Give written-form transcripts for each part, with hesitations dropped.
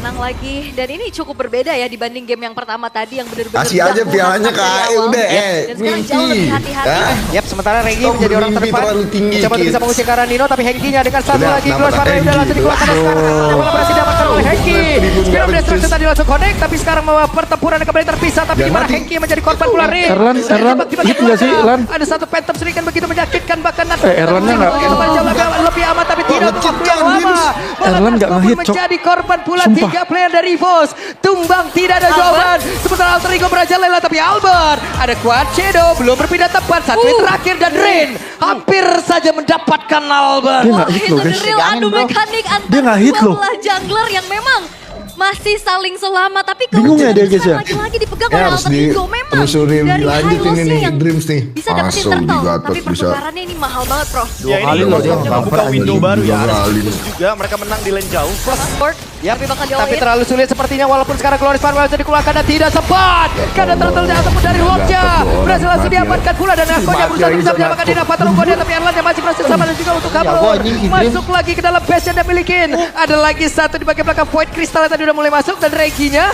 menang lagi. Dan ini cukup berbeda ya dibanding game yang pertama tadi yang benar-benar kasih aja pialanya ke AE udah. Dan sekarang jauh lebih hati-hati. Yap, sementara Regi menjadi orang terdepan. Coba bisa mengusir ke arah Nino, tapi Hengki-nya dengan satu lagi Glass Fire udah langsung dikeluarkan sekarang. Bola berhasil didapatkan oleh Hengki. Skill destruction tadi langsung connect, tapi sekarang pertempuran kembali terpisah. Tapi di mana Hengki menjadi korban pula Rin. Erlan, hit nggak sih, Lan? Ada satu Phantom Shuriken begitu menyakitkan bahkan Erlannya nggak. Lebih aman tapi tidak untuk waktu yang lama. Erlan nggak ngehit, Cok. Menjadi korban pula Sumpah. 3 player dari EVOS. Tumbang tidak ada jawaban. Sementara Alter Ego merajalela tapi Albert ada Quad Shadow belum berpindah tepat. Satu hit terakhir dan Rin hampir saja mendapatkan Albert. Dia nggak hit Itu loh, the guys. real adu mekanik Dia antara nggak hit dua loh. belah jungler yang memang masih saling selamat. Tapi Bingung ya dia, keuntungan guys, ya? lagi-lagi dipegang Ya, oleh harus Alter Ego. Memang ditelusurin dari lanjut high ini loss-nya nih, yang Dreams nih. bisa dapetin Langsung turtle. digatot, Tapi bisa. pertukarannya ini mahal banget, Bro. Ya ini kali loh, Jogja Bang. membuka window baru ya. Dua kali. Terus juga mereka menang di lane jauh. Plus Sport, tapi bakal Tapi diolahin. terlalu sulit sepertinya walaupun sekarang Glorious Farewell sudah dikeluarkan dan tidak sempat. Karena turtle-nya ataupun dari Lordnya berhasil langsung diamankan pula dan akhirnya berusaha bisa menyamakan Dina Fatal Unggonya tapi Erlan yang masih berhasil sama dan juga untuk kabur. Masuk lagi ke dalam base yang dia milikin. Ada lagi satu di bagian belakang Void Crystal yang tadi udah mulai masuk dan Reginya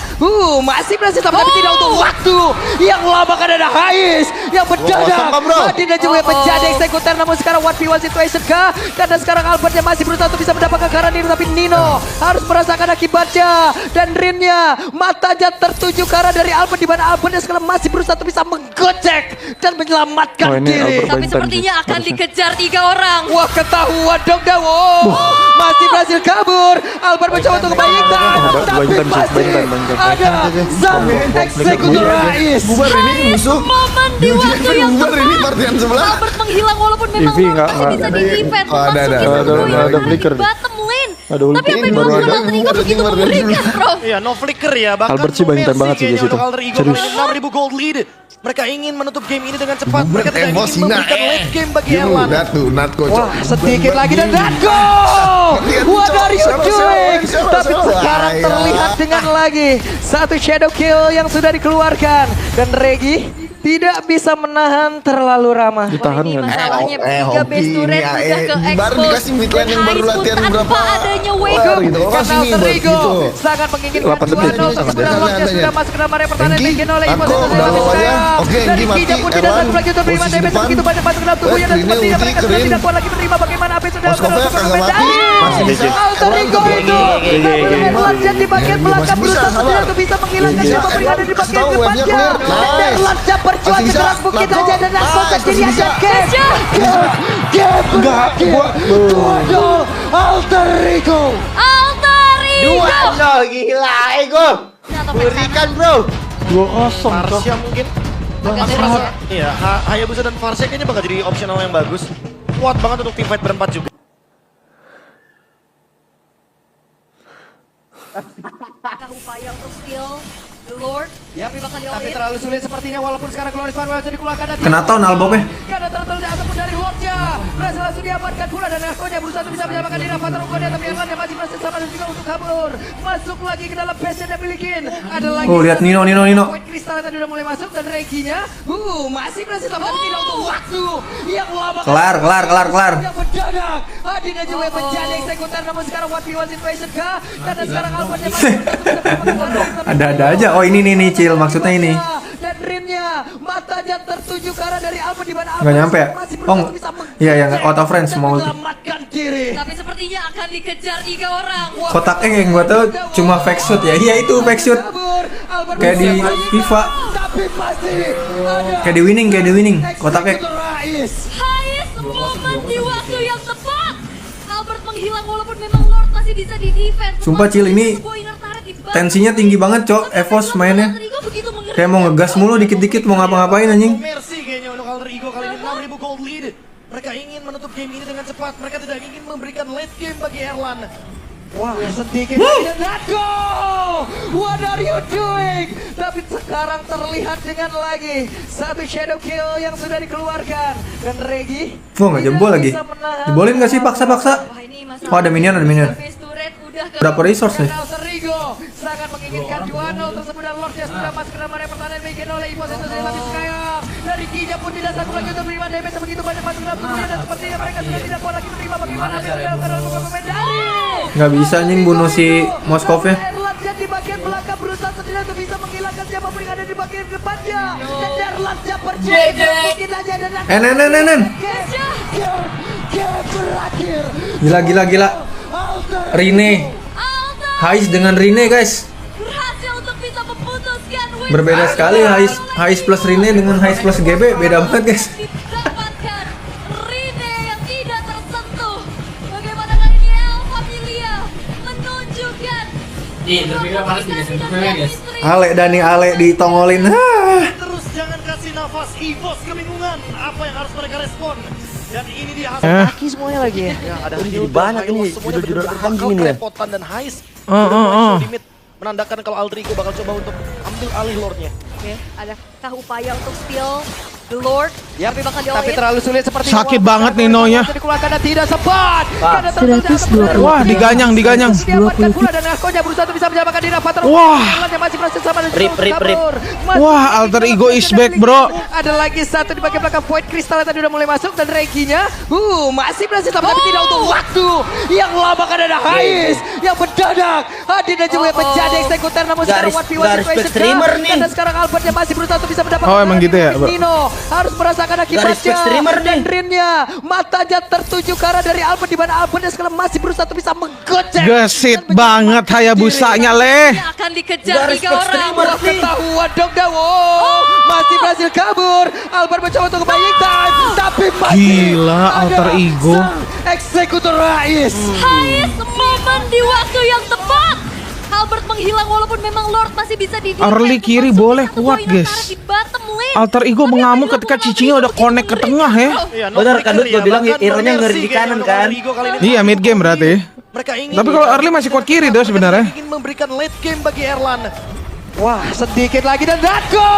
masih berhasil sama tapi tidak untuk waktu yang lama kan ada Hais yang mendadak. Mati dan juga menjadi eksekutor namun sekarang 1v1 situation kah? Karena sekarang Albert yang masih berusaha untuk bisa mendapatkan karena Nino tapi Nino harus merasakan akibatnya dan Rinnya matanya tertuju ke arah dari Albert di mana Albert yang sekarang masih berusaha untuk bisa menggocek dan menyelamatkan Oh, ini diri. Albert Tapi Benten sepertinya sih, akan harusnya. dikejar 3 orang. Wah ketahuan dong Dawo. Masih berhasil kabur. Albert mencoba untuk kebaikan. Tapi Benten sih, masih Benten. ada Zam eksekutor Rais. Bubar ini musuh. Momen di waktu yang Bubar ini partian sebelah. Albert menghilang walaupun memang Eevee Lord nggak- masih bisa di defend. Oh, ada, Masukin ada, satu yang ada flicker. di bottom lane. Ada ulti. Tapi apa yang Baru dilakukan ada. Alter Ego Ada begitu Jimmer, ada mengerikan, Jimmer. Bro. iya no flicker ya. Bahkan Albert sih no benten mercy banget sih di kayaknya situ. untuk Alter Ego. Serius. 6.000 gold lead. Mereka ingin menutup game ini dengan cepat. Mereka tidak Emosi, ingin memberikan late game bagi Erlan. Udah tuh, Natko. Wah sedikit lagi dan Natko. What are you doing? Tapi sekarang terlihat dengan lagi satu shadow kill yang sudah dikeluarkan dan Regi tidak bisa menahan terlalu ramah. Ditahan Ini nggak nih? masalahnya tiga hoki base turret ini, udah ke baru dikasih mid lane yang baru latihan tanpa berapa adanya lar Wego. gitu. Kalau Karena sini Alter buat Ego gitu. sangat menginginkan 8 detik. 2-0 sementara Ada, Lordnya ada, sudah ada. masuk ke dalam area pertahanan Hengki, bikin oleh Ivo Natko, udah bawa aja. Oke, dan Hengki mati, Hengki pun tidak Erlan, satu lagi untuk menerima posisi damage depan. begitu banyak masuk ke dalam tubuhnya dan Rinnya sepertinya ulti, mereka sudah Rin. tidak kuat lagi menerima bagaimana apa yang sudah Moskova kagak mati, masih bisa. Alter Ego itu namun Erlan di bagian belakang berusaha sendiri untuk bisa menghilangkan siapa yang ada di bagian Kasih tahu, webnya depannya clear. Nice. Erlan berjuang Masih ke bisa. dalam bukit Natko. aja dan Natko Nice, sendiri masih aja bisa. Enggak, Dua-dua Alter Ego. Alter Ego. 2-0 gila Ego. Berikan bro. 2-0, Cok. Farsha mungkin. Agak Aku serius rasa, ya. iya, Hayabusa dan Farsha kayaknya bakal jadi optional yang bagus. Kuat banget untuk teamfight berempat juga. Upaya untuk steal the Lord. Tapi bakal Tapi diolahin. terlalu sulit sepertinya walaupun sekarang Glorious Farewell sudah dikeluarkan dan Kena tahun albumnya. karena turtle-nya ataupun dari Lordnya berhasil langsung diamankan pula dan Akonya berusaha untuk bisa menyamakan Dina Fatal Unggonya tapi Erlan yang masih berhasil sama dan juga untuk kabur masuk lagi ke dalam base yang dia milikin ada lagi Oh, lihat Nino. Void Crystal yang tadi udah mulai masuk dan Reginya masih berhasil sama tapi tidak untuk waktu yang lama Kelar. yang mendadak Adina juga yang menjadi eksekutor namun sekarang 1v1 situation kah karena sekarang Albert yang masih Ada-ada aja. Oh, ini nih, Cil. Maksudnya ini. dan Rinnya matanya tertuju ke arah dari Albert di mana Nggak nyampe ya? masih Oh, berusaha bisa iya, yang menggocek out of range dan mau ulti. menyelamatkan diri. Tapi sepertinya akan dikejar 3 orang. Kotaknya yang gue tau cuma fake shoot ya. Iya itu fake shoot. Kayak di FIFA. Tapi masih ada Kayak di winning. Kotaknya. eksekutor Rais. Highest moment di waktu yang tepat. Albert menghilang walaupun memang Lord masih bisa di defense. Sumpah, Cil, ini tensinya tinggi banget, Cok. Evos mainnya. Kayak mau ngegas mulu dikit-dikit mau ngapa-ngapain anjing. Mercy kayaknya untuk Alter Ego kali ini 6.000 gold lead. Mereka ingin menutup game ini dengan cepat. Mereka tidak ingin memberikan late game bagi Erlan. Wah, sedikit lagi dan Natko! What are you doing? Tapi sekarang terlihat dengan lagi satu shadow kill yang sudah dikeluarkan dan Regi. Wah, nggak jebol lagi. Jebolin nggak sih paksa-paksa? Oh, ada minion. Berapa resource nih? Alter Ego sangat menginginkan 2-0 tersebut dan Lordnya sudah masuk ke dalam area pertahanan bikin oleh Ivo itu tapi sekarang dari Kinya pun tidak sanggup lagi untuk menerima damage begitu banyak masuk ke dalam tubuhnya dan sepertinya mereka sudah tidak kuat lagi menerima bagaimana apa yang dilakukan oleh pemain dari Nggak bisa anjing bunuh si Moskov ya. Erlan bagian belakang berusaha sendiri untuk bisa menghilangkan siapapun yang ada di bagian depannya. Dan Darlansia percaya mungkin aja dan Nen. berakhir. Gila. Rene. Hais dengan Rene guys. Berhasil untuk bisa memutuskan win. Berbeda sekali Hais plus Rene dengan Hais plus GB, beda banget guys. Didapatkan Rene yang tidak tersentuh. Bagaimana kali ini El Familia menunjukkan Ale ditongolin. Terus jangan kasih nafas, EVOS kebingungan apa yang harus mereka respon. Dan ini dia hasil Kaki semuanya lagi ya. yang ada Jadi banyak ini, semuanya judul-judul benar-benar anjing bakal ini ya. kerepotan dan Hais. Limit menandakan kalau Aldrigo bakal coba untuk ambil alih lordnya. Oke, adakah upaya untuk steal the Lord? Ya, Tapi bakal tapi diolahin. terlalu sulit seperti Sakit banget nih Nonya. Dikeluarkan dan tidak sempat. 120. Wah, diganyang. Diamankan pula dan Akonya berusaha untuk bisa menyamakan Dina Fatar. Wah. Yang masih proses sama dan Rip. Wah, alter ego is back, bro. Ada lagi satu di bagian belakang Void Crystal yang tadi udah mulai masuk dan Reginya masih berhasil tapi tidak untuk waktu yang lama kan ada Hais yang mendadak hadir dan juga menjadi eksekutor namun sekarang 1v1 situation streamer nih. dan sekarang Albert yang masih berusaha untuk bisa mendapatkan Oh, emang gitu ya, bro? Nino harus merasakan akibatnya respect streamer dan nih. Rinnya matanya tertuju ke arah dari Albert di mana Albert yang sekarang masih berusaha untuk bisa menggocek Gesit banget Hayabusanya, Leh. Yang akan dikejar Garis 3 orang. streamer Wah, nih. ketahuan dong Dawo. Masih berhasil kabur. Albert mencoba untuk buying time, tapi masih Gila, ada alter ego. sang eksekutor Rais. Hais, momen di waktu yang tepat. Albert menghilang walaupun memang Lord masih bisa di Early kiri boleh kuat, guys. Alter ego mengamuk ketika cicinya udah connect ke tengah ya. Iya, Benar kan, Dut? Gua bilang bahkan hero-nya ngeri di Mercy kanan, kayaknya kan? kalau Aldrigo kali ini Iya, mid game berarti. mereka ingin Tapi kalau early masih kuat kiri tuh sebenarnya. ingin memberikan late game bagi Erlan. Wah, sedikit lagi dan Datko.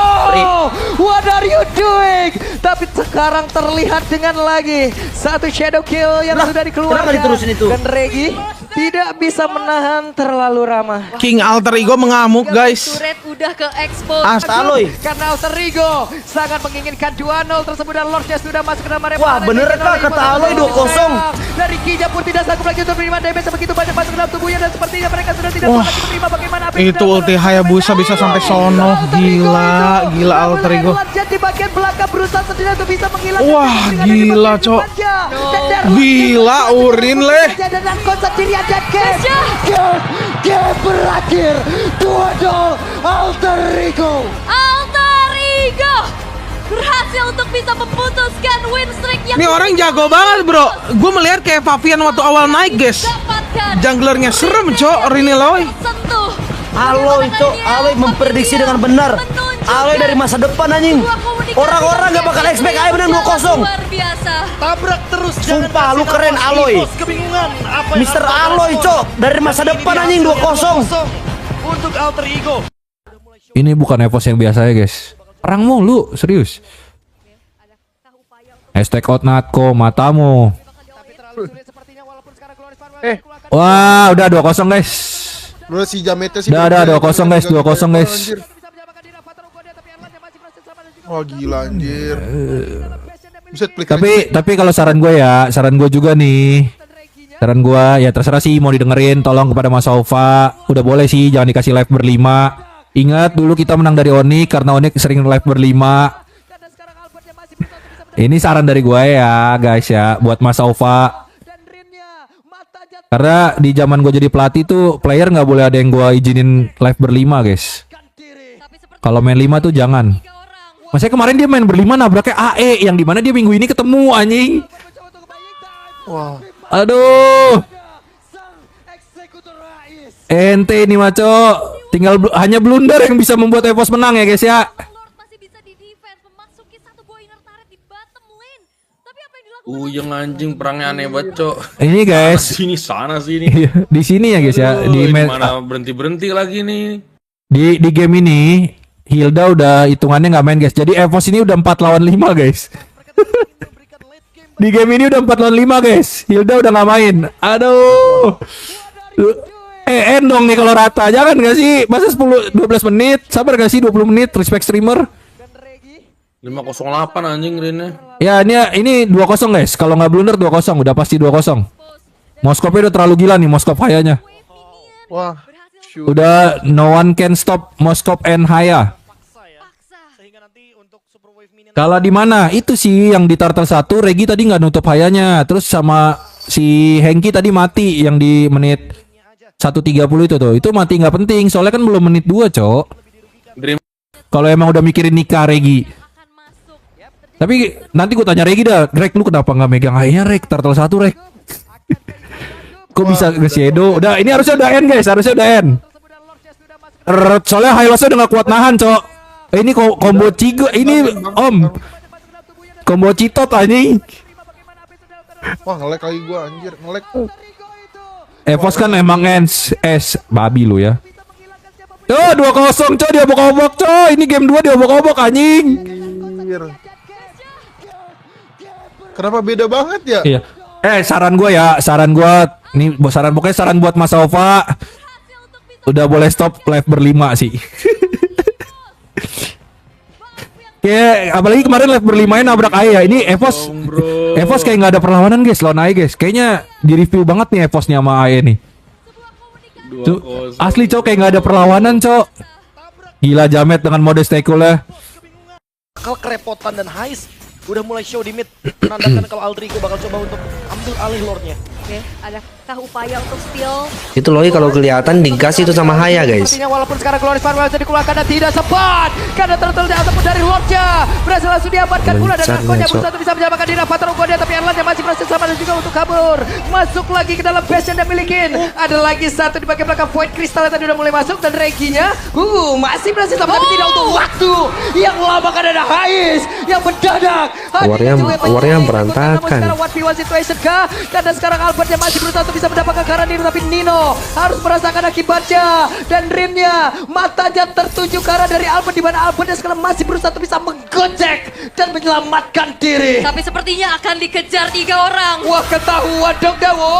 What are you doing? Tapi sekarang terlihat dengan lagi satu shadow kill yang sudah dikeluarkan. kenapa diterusin itu? Dan Regi tidak bisa menahan terlalu ramah. King alter ego mengamuk, guys. Turret udah ke expose. Aloy. Karena Alter Ego sangat menginginkan 2-0 tersebut dan Lordnya sudah masuk ke dalam area Wah, pertahanan. bener Dari kah kata Aloy 2-0? Dari Kija pun tidak sanggup lagi untuk menerima damage sebegitu banyak masuk ke dalam tubuhnya dan sepertinya mereka sudah tidak Wah, lagi menerima bagaimana apa yang Itu sedang ulti berlaku. Hayabusa bisa sampai sono. Gila alter ego. Di bagian belakang berusaha sendiri untuk bisa menghilangkan Wah, siapapun yang ada di gila, bagian Cok. depannya. Dan Darlan Gila, Urin, Leh. dan Narkon sendirian dan game berakhir 2-0 Alter Ego. Alter Ego berhasil untuk bisa memutuskan win streak yang Ini orang jago banget, bro. Gue melihat kayak Fabian waktu awal naik, guys. dapatkan. Junglernya serem, Cok. Rini Loy. Sentuh. Aloy, Cok. Aloy memprediksi dengan benar. Aloy dari masa depan anjing. Orang-orang gak bakal expect Aloy menang 2-0. Luar biasa. Tabrak terus. Sumpah, jangan lu kasih keren, nafas, Aloy. EVOS kebingungan apa yang Mr. harus mereka Aloy, respon. Cok. Dari masa Dan depan ini anjing hasil yang 2-0. untuk Alter Ego. Ini bukan EVOS yang biasa ya guys. Perang mulu, serius. Hashtag Outnatko, matamu. Wah, udah 2-0 guys. Lu si Jamete sih. Udah 2-0 guys, 2-0 guys. Wah gila anjir. Buset pelik. Tapi kalau saran gue juga nih. Saran gue ya terserah sih mau didengerin, tolong kepada Mas Saufa. Udah boleh sih, jangan dikasih live berlima. Ingat dulu kita menang dari Onyx karena Onyx sering live berlima. Ini saran dari gue ya guys ya, buat Mas Saufa. Karena di zaman gue jadi pelatih tuh player nggak boleh ada yang gue izinin live berlima guys. Kalau main 5 tuh jangan. Maksudnya kemarin dia main berlima nabraknya AE yang dimana dia minggu ini ketemu anjing. Wah. Aduh. Ente ini maco. Tinggal hanya blunder yang bisa membuat EVOS menang ya guys ya. Lord masih bisa di defense, memasuki satu buah inner turret di bottom lane. Tapi apa yang dilakukan? Yang anjing perangnya aneh banget, Cok. Ini guys. Sana sini. Di sini ya guys ya. Di mana berhenti lagi nih. Di game ini Hilda udah hitungannya nggak main guys. Jadi EVOS ini udah 4 lawan 5 guys. Di game ini udah 4 lawan 5 guys. Hilda udah nggak main. Aduh. Dong nih kalau rata. Jangan gak sih? Masa 12 menit? Sabar gak sih 20 menit? Respect streamer. 508 anjing Rene. Ya ini 2-0 guys. Kalau nggak blunder 2-0. Udah pasti 2-0. Moskopnya udah terlalu gila nih Moskop kayaknya. Wah. Udah no one can stop Moskov and Haya. Sehingga nanti untuk Super Wave Minion Kalah di mana? Itu sih yang di Turtle 1 Regi tadi nggak nutup Hayanya. Terus sama si Hengki tadi mati yang di menit 1:30 itu tuh. Itu mati nggak penting soalnya kan belum menit 2, Cok. Dream. Kalau emang udah mikirin nikah Regi. Tapi nanti gue tanya Regi dah, Rek lu kenapa nggak megang Hayanya Rek? Turtle 1 Rek. Kok bisa ke Shadow? Udah, ini harusnya udah end guys, harusnya udah end. Soalnya Hylos udah gak kuat nahan, Cok. Ini combo Cigo, ini Om. Combo Citot anjing. Wah, nge-lag lagi gua anjir, nge-lag. Evos kan emang babi lu ya. Tuh 2-0, Cok, dia obok-obok, Cok. Ini game 2 dia obok-obok anjing. Anjir. Kenapa beda banget ya? Iya. Saran gue nih pokoknya saran buat Mas Ova, udah boleh stop live berlima sih. Kayak apalagi kemarin live berlimanya nabrak Aya. Ini Evos kayak nggak ada perlawanan guys lawan Aya guys. Kayaknya di review banget nih Evosnya sama Aya nih. Asli Cok kayak nggak ada perlawanan Cok. Gila Jamet dengan mode stakeholder. bakal kerepotan dan Hais udah mulai show di mid, menandakan kalau Aldrigo bakal coba untuk ambil alih lordnya. Oke, adakah upaya untuk steal? Itu loh kalau kelihatan digas itu sama Haya guys. Sepertinya walaupun sekarang Glorious Farewell jadi dikeluarkan dan tidak sempat karena turtle ataupun dari lordnya berhasil langsung diamankan pula dan Narkonya berusaha untuk bisa menyamakan diri Avatar Ugodia, tapi Erland yang masih berhasil selamat dan juga untuk kabur masuk lagi ke dalam base yang dia milikin. Ada lagi satu di bagian belakang Void Crystal yang tadi udah mulai masuk dan Reginya masih berhasil selamat tapi tidak untuk waktu yang lama kan ada Hais yang mendadak. Warnya berantakan. Sekarang 1v1 situation kah? Karena sekarang Albert yang masih berusaha untuk bisa mendapatkan karena Nino, tapi Nino harus merasakan akibatnya dan Rimnya matanya tertuju ke arah dari Albert, di mana Albert yang sekarang masih berusaha untuk bisa menggocek dan menyelamatkan diri. Tapi sepertinya akan dikejar 3 orang. Wah, ketahuan dong Dawo.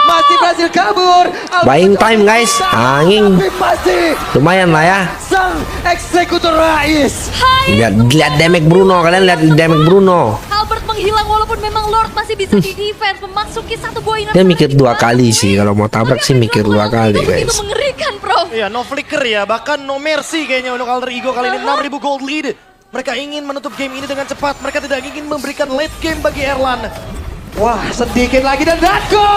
Masih berhasil kabur. Buying time guys, angin Tapi masih lumayan lah ya. sang eksekutor Rais. Lihat damage Bruno, kalian lihat damage Bruno. Albert menghilang walaupun memang Lord masih bisa di defense, memasuki satu buah Dia mikir 2 kali sih, kalau mau tabrak sih mikir 2 kali Begitu guys. mengerikan, Prof. Iya, no flicker ya, bahkan no mercy kayaknya untuk Alter Ego kali ini. 6.000 gold lead. Mereka ingin menutup game ini dengan cepat. Mereka tidak ingin memberikan late game bagi Erlan. Wah, sedikit lagi dan Datko!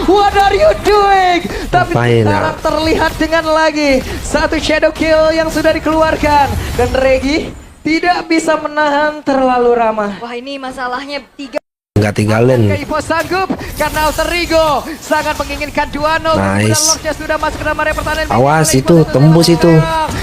What are you doing? Tapi Ngapain, sekarang terlihat dengan lagi satu shadow kill yang sudah dikeluarkan dan Regi tidak bisa menahan terlalu ramah. Wah, ini masalahnya 3. Nggak tinggalin. Ivo sanggup karena Alter Ego sangat menginginkan 2-0. Nice. Kemudian Lordnya sudah masuk ke dalam area pertahanan. Awas, itu tembus itu.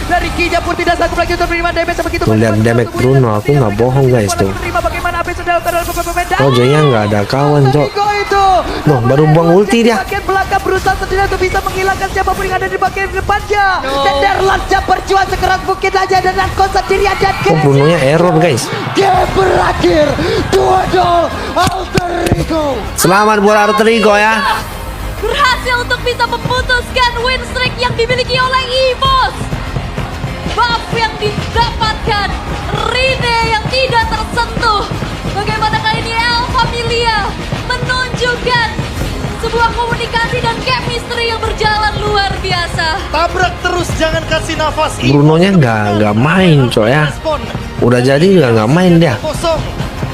Dari Kija pun tidak sanggup lagi untuk menerima damage begitu. Tuh, lihat damage Bruno, aku nggak bohong guys tuh. Bagaimana apa yang sudah dilakukan oleh pemain Oh, Joynya nggak ada kawan Cok. itu. Loh, baru buang ulti dia. Bagian belakang berusaha setidaknya untuk bisa menghilangkan siapapun yang ada di bagian depannya. Dan Derlanca berjuang sekeras mungkin aja dan Narko sendirian dan Oh, Brunonya error guys. game berakhir 2-0 Alter Ego. Selamat buat Alter Ego ya. Berhasil untuk bisa memutuskan win streak yang dimiliki oleh EVOS. Buff yang didapatkan, Rine yang tidak tersentuh. Bagaimana kali ini El Familia menunjukkan sebuah komunikasi dan chemistry yang berjalan luar biasa. Tabrak terus, jangan kasih nafas. Brunonya nggak main Cok ya. Udah jadi juga nggak main dia. Kosong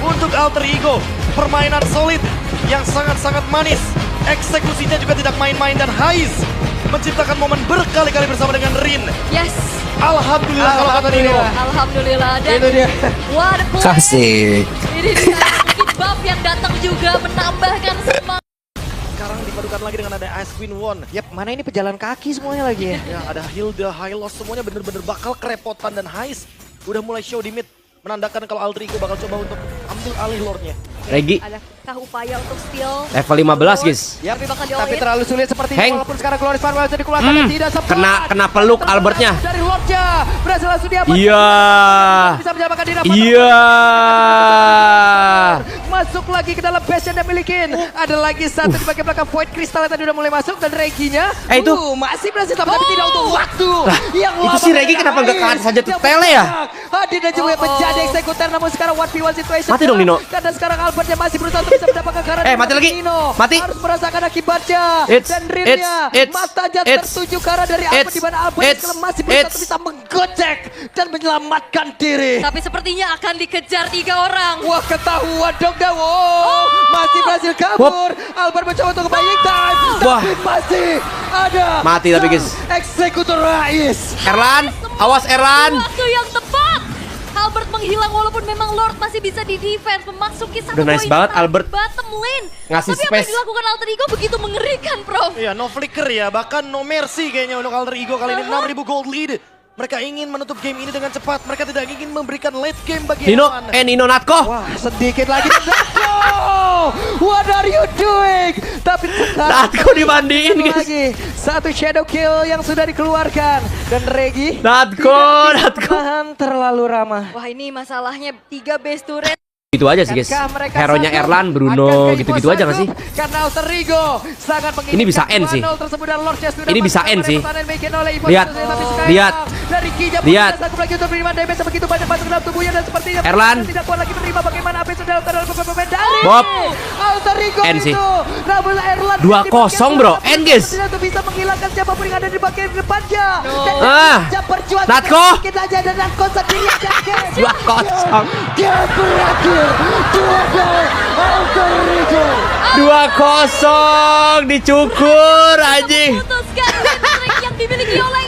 untuk Alter Ego. Permainan solid yang sangat-sangat manis. Eksekusinya juga tidak main-main dan Hais menciptakan momen berkali-kali bersama dengan Rin. Yes, Alhamdulillah kalau kata Nino. alhamdulillah. Dan Itu dia. what a play. Asik. Ini dia sedikit buff yang datang juga menambahkan semangat. Sekarang dipadukan lagi dengan ada Ice Queen One. Yap, mana ini pejalan kaki semuanya lagi ya. Ya, ada Hilda, Hylos, semuanya bener-bener bakal kerepotan dan Hais udah mulai show di mid. Menandakan kalau Alter Ego bakal coba untuk ambil alih lordnya. Regi Adakah upaya untuk steal? level 15 guys. Yap, Tapi bakal tapi diolah. terlalu sulit seperti Heng. ini walaupun sekarang Glorious Farewell jadi dikeluarkan dan tidak sempat. Kena peluk Albertnya. Dari lordnya berhasil langsung diamankan. Iya. Bisa menyamakan diri. Iya. Masuk lagi ke dalam base yang dia milikin. Ada lagi satu di bagian belakang Void Crystal yang tadi udah mulai masuk dan Reginya itu masih berhasil tapi tidak untuk waktu yang itu lama si Regi dari kenapa nggak ke Hais atas aja tuh yang tele ya? Hadir dan juga menjadi eksekutor namun sekarang 1v1 situation. Mati dong, Nino. Karena sekarang Albert Albertnya masih berusaha untuk bisa mendapatkan karena mati lagi. Nino Mati. harus merasakan akibatnya. Dan Rinnya matanya tertuju ke arah dari Albert, di mana Albert masih berusaha untuk bisa menggocek dan menyelamatkan diri. Tapi sepertinya akan dikejar 3 orang. Wah, ketahuan dong Dawo. Masih berhasil kabur. Albert mencoba untuk buying time. Wah. Tapi masih ada. Mati tapi, guys. Eksekutor Rais. Erlan, awas Erlan. Waktu yang tepat. Albert menghilang walaupun memang Lord masih bisa di defense memasuki satu Udah nice poin banget besar Albert. di bottom lane. Ngasih Tapi apa space. yang dilakukan Alter Ego begitu mengerikan, Prof. Iya, no flicker ya, bahkan no mercy kayaknya untuk Alter Ego kali ini. 6.000 gold lead. Mereka ingin menutup game ini dengan cepat. Mereka tidak ingin memberikan late game bagi Nino, Erlan. Nino Natko. Wah, sedikit lagi. What are you doing? Tapi Natko dimandiin, guys. lagi. Satu shadow kill yang sudah dikeluarkan. Dan Regi Natko. tahan terlalu ramah. Wah, ini masalahnya 3 base turret. Gitu aja sih guys. Akankah mereka Hero-nya sanggup? Erlan, Bruno, Akankah gitu-gitu Ivo aja gak sih? sanggup? Karena Alter Ego sangat menginginkan Ini bisa end sih. 2-0 tersebut dan Lordnya sudah Ini bisa masuk end ke sih. pertahanan bikin oleh Ivo Lihat. Santos, tapi sekarang Lihat. dari Kijap Lihat. tidak sanggup lagi untuk menerima damage begitu banyak masuk ke dalam tubuhnya dan sepertinya Erlan. tidak kuat lagi menerima bagaimana apa yang sudah dilakukan oleh pemain dari Bob. Alter Ego End sih. itu. Namun Erlan 2-0 bro, end guys. tidak untuk bisa menghilangkan siapapun yang ada di bagian depannya. Dan Kijap berjuang Natko. sedikit aja dan Natko sendiri aja. 2-0. Dia berakhir 2-0 Alter Ego. 2-0 dicukur anjing. Memutuskan win streak yang dimiliki oleh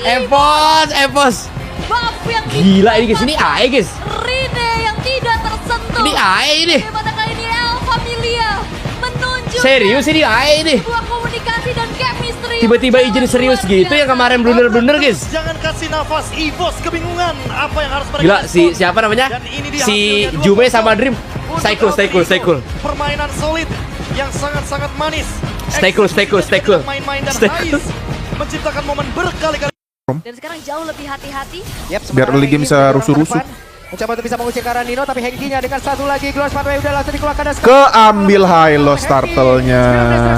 Evos. Buff yang Gila ini guys, ini AE guys. Rine yang tidak tersentuh. Ini AE ini. Bagaimana kali ini El Familia menunjukkan Serius ini AE ini. sebuah komunikasi dan chemistry. Tiba-tiba izin serius gitu yang kemarin blunder-blunder guys. Jangan kasih nafas, Evos kebingungan apa yang harus mereka Gila si respon. siapa namanya? Dan ini dia Si hasilnya, Jume 2-0 sama Dream. untuk Stay cool, stay cool, stay cool. Permainan solid yang sangat-sangat manis. Stay cool, stay cool, stay cool. Main-main dan Stay cool. Hais menciptakan momen berkali-kali. Dan sekarang jauh lebih hati-hati. Biar early game bisa rusuh-rusuh. Mencoba untuk bisa mengusir ke arah Nino, tapi Hengkinya dengan satu lagi Glorious Pathway udah langsung dikeluarkan dan Keambil high loss turtle-nya.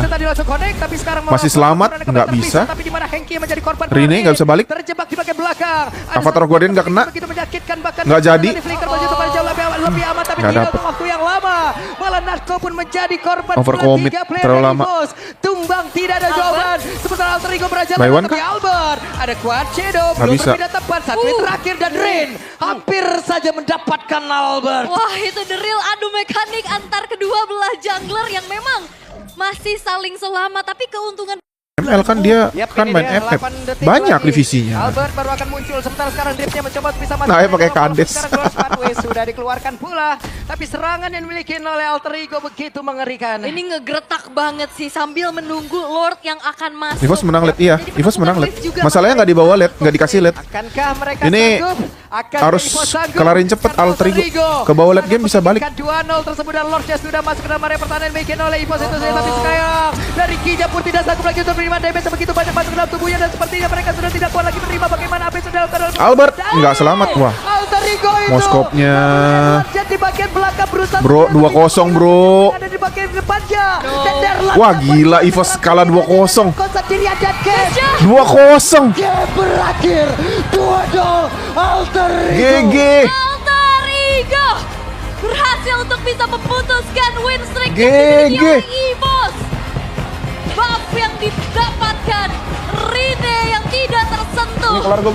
Tadi langsung connect, tapi sekarang Masih selamat, nggak bisa. Tapi di mana Hengki yang menjadi korban Rine nggak bisa balik. terjebak di bagian belakang. Ada Avatar satu Guardian nggak kena. begitu menyakitkan, bahkan Nggak jadi. dari Flicker begitu pada jauh lebih aman, tapi Nggak tidak dapet. untuk waktu yang lama. Malah Natko pun menjadi korban Overcommit, 3 player terlalu dari lama. Bos. Tumbang tidak ada jawaban. Sementara Alter Ego berjalan By one tapi kah? Albert ada Quad Shadow Nggak belum bisa. berpindah tepat. Satu menit terakhir dan Rin hampir saja mendapatkan Albert. Wah, itu the real adu mekanik antar kedua belah jungler yang memang masih saling selamat, tapi keuntungan ML kan dia Yap, kan ini main dia, FF. 8 detik Banyak lagi. divisinya. Albert baru akan muncul sementara sekarang dripnya mencoba bisa masuk. Nah, ya pakai kades. Sekarang Glorious Pathway sudah dikeluarkan pula. Tapi serangan yang dimiliki oleh Alter Ego begitu mengerikan. ini ngegertak banget sih sambil menunggu Lord yang akan masuk. Evos menang late, iya. Jadi Evos menang late. penutupan lift juga Masalahnya nggak dibawa late, nggak dikasih late. Akankah mereka Ini sanggup? Akankah harus Ivo sanggup? kelarin cepet Karena Alter Ego. Ke bawah late game bisa balik. 2-0 tersebut dan Lordnya sudah masuk ke dalam area pertahanan bikin oleh Ivo itu saja. Tapi sekarang dari Kijap pun tidak sanggup lagi untuk menerima damage begitu banyak masuk ke dalam tubuhnya dan sepertinya mereka sudah tidak kuat lagi menerima bagaimana apa yang sudah dilakukan oleh Albert nggak selamat, wah. Alter Ego itu. Moskopnya. Erlan di bagian belakang berusaha. Bro, 2-0 bro. Ada di bagian depannya. Dan Erlan Wah gila, Evos kalah 2-0. kontak diri ada game. 2-0. Game berakhir 2-0 Alter Ego. GG. Alter Ego berhasil untuk bisa memutuskan win streak GG. yang dimiliki oleh Evos. Buff yang didapatkan, Rine yang tidak tersentuh. Kelar gue